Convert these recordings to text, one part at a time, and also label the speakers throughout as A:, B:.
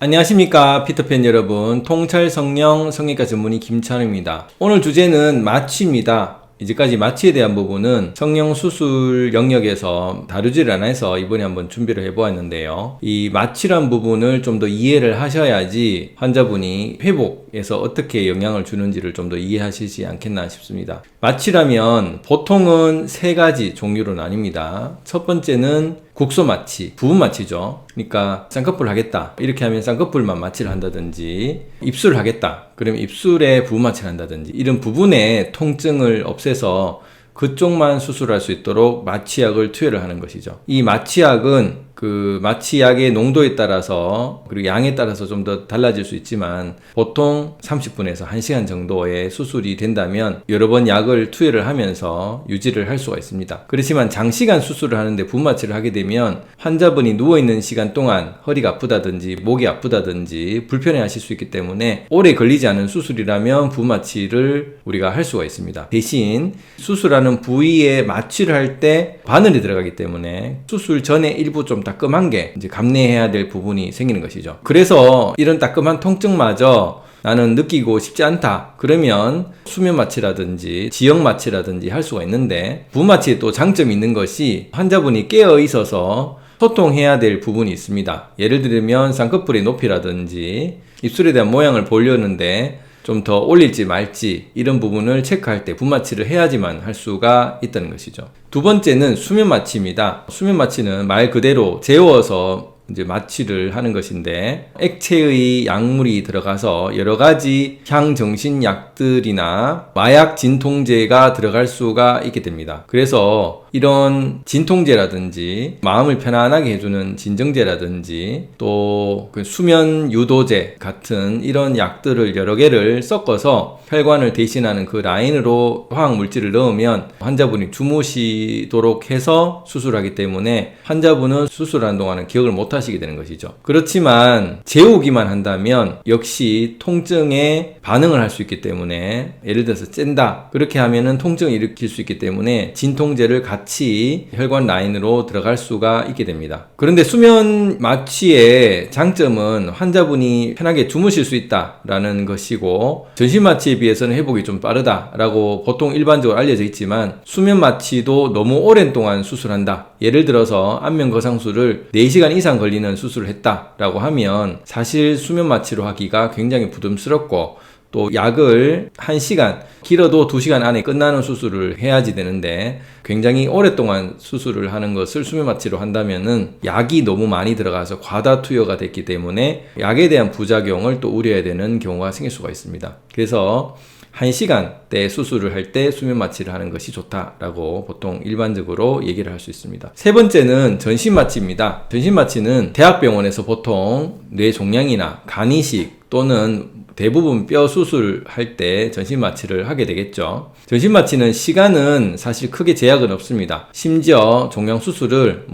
A: 안녕하십니까 피터팬 여러분, 통찰 성령 성형외과 전문의 김찬우입니다. 오늘 주제는 마취입니다. 이제까지 마취에 대한 부분은 성형 수술 영역에서 다루지를 않아서 이번에 한번 준비를 해보았는데요. 이 마취란 부분을 좀 더 이해를 하셔야지 환자분이 회복에서 어떻게 영향을 주는지를 좀 더 이해하시지 않겠나 싶습니다. 마취라면 보통은 세 가지 종류로 나뉩니다. 첫 번째는 국소 마취, 부분 마취죠. 그러니까 쌍꺼풀 하겠다, 이렇게 하면 쌍꺼풀만 마취를 한다든지, 입술 하겠다, 그러면 입술에 부분 마취를 한다든지, 이런 부분의 통증을 없애서 그쪽만 수술할 수 있도록 마취약을 투여를 하는 것이죠. 이 마취약은 그 마취약의 농도에 따라서 그리고 양에 따라서 좀 더 달라질 수 있지만 보통 30분에서 1시간 정도의 수술이 된다면 여러 번 약을 투여를 하면서 유지를 할 수가 있습니다. 그렇지만 장시간 수술을 하는데 부분 마취를 하게 되면 환자분이 누워있는 시간 동안 허리가 아프다든지 목이 아프다든지 불편해 하실 수 있기 때문에 오래 걸리지 않은 수술이라면 부분 마취를 우리가 할 수가 있습니다. 대신 수술하는 부위에 마취를 할 때 바늘이 들어가기 때문에 수술 전에 일부 좀 따끔한 게 이제 감내해야 될 부분이 생기는 것이죠. 그래서 이런 따끔한 통증마저 나는 느끼고 싶지 않다, 그러면 수면 마취라든지 지역 마취라든지 할 수가 있는데, 부분 마취에 또 장점이 있는 것이 환자분이 깨어 있어서 소통해야 될 부분이 있습니다. 예를 들면 쌍꺼풀의 높이라든지 입술에 대한 모양을 보려는데 좀 더 올릴지 말지, 이런 부분을 체크할 때 부분 마취를 해야지만 할 수가 있다는 것이죠. 두 번째는 수면 마취입니다. 수면 마취는 말 그대로 재워서 이제 마취를 하는 것인데, 액체의 약물이 들어가서 여러 가지 향정신약들이나 마약 진통제가 들어갈 수가 있게 됩니다. 그래서 이런 진통제라든지 마음을 편안하게 해주는 진정제라든지 또 그 수면 유도제 같은 이런 약들을 여러 개를 섞어서 혈관을 대신하는 그 라인으로 화학 물질을 넣으면 환자분이 주무시도록 해서 수술하기 때문에 환자분은 수술하는 동안은 기억을 못 하시게 되는 것이죠. 그렇지만 재우기만 한다면 역시 통증에 반응을 할 수 있기 때문에, 예를 들어서 쨘다, 그렇게 하면은 통증을 일으킬 수 있기 때문에 진통제를 같이 혈관 라인으로 들어갈 수가 있게 됩니다. 그런데 수면 마취의 장점은 환자분이 편하게 주무실 수 있다라는 것이고, 전신 마취에 비해서는 회복이 좀 빠르다라고 보통 일반적으로 알려져 있지만, 수면 마취도 너무 오랜 동안 수술한다, 예를 들어서 안면 거상술을 4시간 이상 걸리는 수술을 했다라고 하면 사실 수면 마취로 하기가 굉장히 부담스럽고, 또 약을 1시간, 길어도 2시간 안에 끝나는 수술을 해야지 되는데 굉장히 오랫동안 수술을 하는 것을 수면 마취로 한다면은 약이 너무 많이 들어가서 과다 투여가 됐기 때문에 약에 대한 부작용을 또 우려해야 되는 경우가 생길 수가 있습니다. 그래서 1시간대 수술을 할 때 수면 마취를 하는 것이 좋다라고 보통 일반적으로 얘기를 할 수 있습니다. 세 번째는 전신 마취입니다. 전신 마취는 대학병원에서 보통 뇌 종양이나 간 이식 또는 대부분 뼈 수술할 때 전신 마취를 하게 되겠죠. 전신 마취는 시간은 사실 크게 제약은 없습니다. 심지어 종양 수술을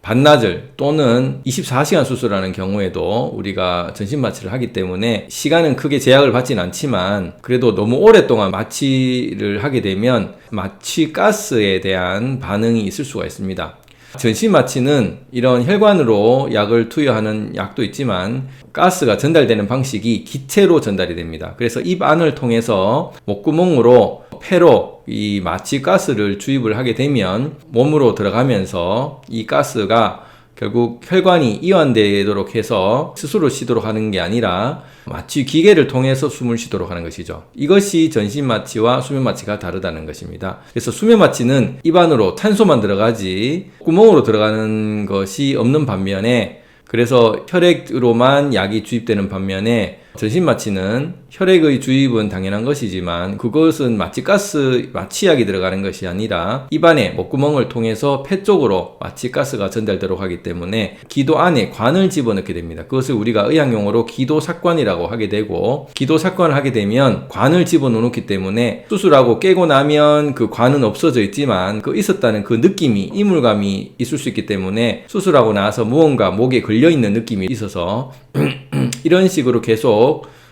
A: 반나절 또는 24시간 수술하는 경우에도 우리가 전신 마취를 하기 때문에 시간은 크게 제약을 받지는 않지만, 그래도 너무 오랫동안 마취를 하게 되면 마취 가스에 대한 반응이 있을 수가 있습니다. 전신 마취는 이런 혈관으로 약을 투여하는 약도 있지만 가스가 전달되는 방식이 기체로 전달이 됩니다. 그래서 입 안을 통해서 목구멍으로 폐로 이 마취 가스를 주입을 하게 되면 몸으로 들어가면서 이 가스가 결국 혈관이 이완되도록 해서 스스로 쉬도록 하는 게 아니라 마취 기계를 통해서 숨을 쉬도록 하는 것이죠. 이것이 전신 마취와 수면 마취가 다르다는 것입니다. 그래서 수면 마취는 입 안으로 탄소만 들어가지 구멍으로 들어가는 것이 없는 반면에, 그래서 혈액으로만 약이 주입되는 반면에 전신 마취는 혈액의 주입은 당연한 것이지만 그것은 마취가스, 마취약이 들어가는 것이 아니라 입안에 목구멍을 통해서 폐 쪽으로 마취가스가 전달되도록 하기 때문에 기도 안에 관을 집어넣게 됩니다. 그것을 우리가 의학용어로 기도삭관이라고 하게 되고, 기도삭관을 하게 되면 관을 집어넣기 때문에 수술하고 깨고 나면 그 관은 없어져 있지만 그 있었다는 그 느낌이, 이물감이 있을 수 있기 때문에 수술하고 나서 무언가 목에 걸려있는 느낌이 있어서 이런 식으로 계속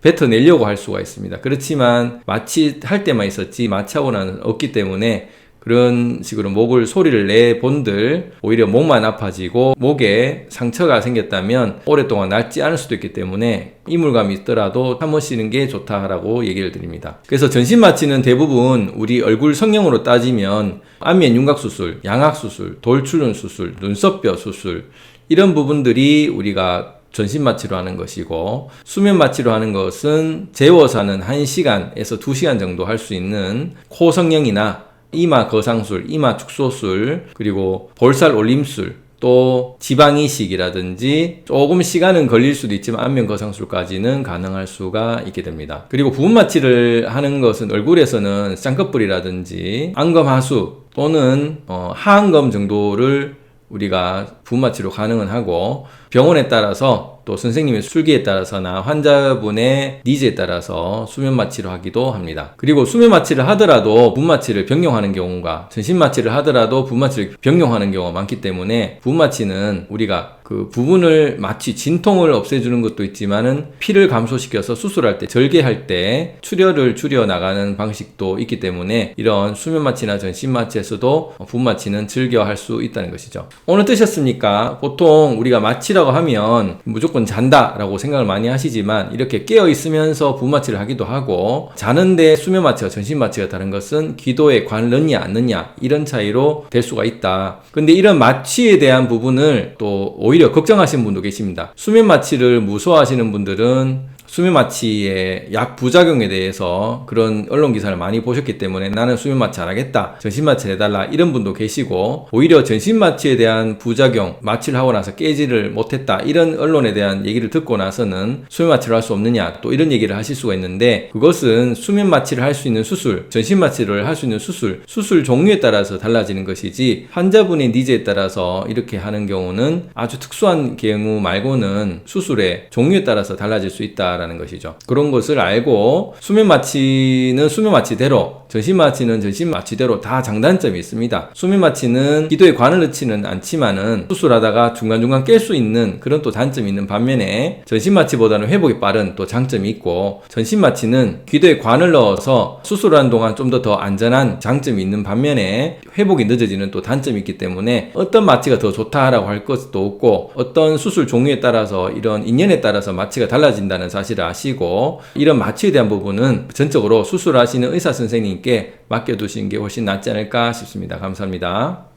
A: 뱉어내려고 할 수가 있습니다. 그렇지만 마취할 때만 있었지 마취하고 나는 없기 때문에 그런 식으로 목을 소리를 내본들 오히려 목만 아파지고 목에 상처가 생겼다면 오랫동안 낫지 않을 수도 있기 때문에 이물감이 있더라도 참으시는 게 좋다라고 얘기를 드립니다. 그래서 전신마취는 대부분 우리 얼굴 성형으로 따지면 안면 윤곽수술, 양악수술, 돌출혈 수술, 눈썹뼈 수술 이런 부분들이 우리가 전신마취로 하는 것이고, 수면마취로 하는 것은 재워서 하는 1시간에서 2시간 정도 할 수 있는 코 성형이나 이마 거상술, 이마 축소술, 그리고 볼살 올림술, 또 지방이식이라든지 조금 시간은 걸릴 수도 있지만 안면 거상술까지는 가능할 수가 있게 됩니다. 그리고 부분마취를 하는 것은 얼굴에서는 쌍꺼풀이라든지 안검하수 또는 하안검 정도를 우리가 부분마취로 가능은 하고, 병원에 따라서 또 선생님의 술기에 따라서나 환자분의 니즈에 따라서 수면마취로 하기도 합니다. 그리고 수면마취를 하더라도 부분마취를 병용하는 경우가, 전신마취를 하더라도 부분마취를 병용하는 경우가 많기 때문에 부분마취는 우리가 그 부분을 마취, 진통을 없애주는 것도 있지만은 피를 감소시켜서 수술할 때, 절개할 때 출혈을 줄여 나가는 방식도 있기 때문에 이런 수면마취나 전신마취에서도 부분마취는 즐겨 할 수 있다는 것이죠. 오늘 어떠셨습니까? 보통 우리가 마취라고 하면 무조건 잔다라고 생각을 많이 하시지만 이렇게 깨어 있으면서 부분마취를 하기도 하고, 자는데 수면마취와 전신마취가 다른 것은 기도에 관을 넣냐 안 넣냐 이런 차이로 될 수가 있다. 근데 이런 마취에 대한 부분을 또 오히려 걱정하시는 분도 계십니다. 수면마취를 무서워하시는 분들은 수면마취의 약 부작용에 대해서 그런 언론 기사를 많이 보셨기 때문에 나는 수면마취 안 하겠다, 전신마취 해달라 이런 분도 계시고, 오히려 전신마취에 대한 부작용, 마취를 하고 나서 깨지를 못했다 이런 언론에 대한 얘기를 듣고 나서는 수면마취를 할 수 없느냐 또 이런 얘기를 하실 수가 있는데, 그것은 수면마취를 할 수 있는 수술, 전신마취를 할 수 있는 수술 종류에 따라서 달라지는 것이지, 환자분의 니즈에 따라서 이렇게 하는 경우는 아주 특수한 경우 말고는 수술의 종류에 따라서 달라질 수 있다 라는 것이죠. 그런 것을 알고 수면마취는 수면마취대로, 전신마취는 전신마취대로 다 장단점이 있습니다. 수면마취는 기도에 관을 넣지는 않지만은 수술하다가 중간중간 깰 수 있는 그런 또 단점이 있는 반면에, 전신마취보다는 회복이 빠른 또 장점이 있고, 전신마취는 기도에 관을 넣어서 수술하는 동안 좀 더 안전한 장점이 있는 반면에 회복이 늦어지는 또 단점이 있기 때문에 어떤 마취가 더 좋다라고 할 것도 없고, 어떤 수술 종류에 따라서 이런 인연에 따라서 마취가 달라진다는 사실을 아시고, 이런 마취에 대한 부분은 전적으로 수술하시는 의사 선생님께 맡겨두시는 게 훨씬 낫지 않을까 싶습니다. 감사합니다.